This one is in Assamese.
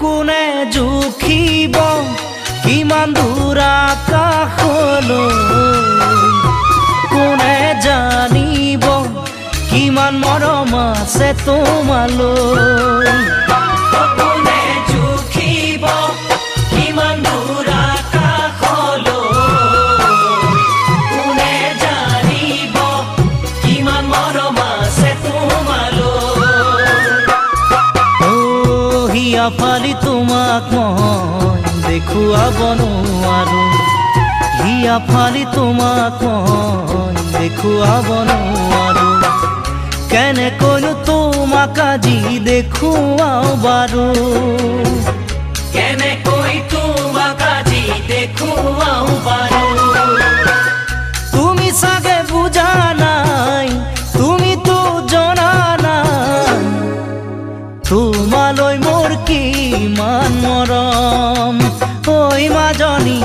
কোনে জুখিব কিমান দূৰ আকাশলৈ, কোনে জানিব কিমান মৰম আছে তোমালৈ। কোনে জুখিব কিমান দূৰ আকাশলৈ, কোনে জানিব কিমান মৰম আছে তোমালৈ। হিয়া ফালি তোমাক মই দেখুৱাব নোৱাৰো, হিয়া ফালি তোমাক মই দেখুৱাব নোৱাৰো। কেনেকৈনো তোমাক আজি দেখুৱাও বাৰু, কেনেকৈ তোমাক আজি দেখুৱাও বাৰু। তুমি চাগে বুজা নাই, তুমিতো জনা নাই, তোমালৈ মোৰ কিমান মৰম। ঐ মাজনী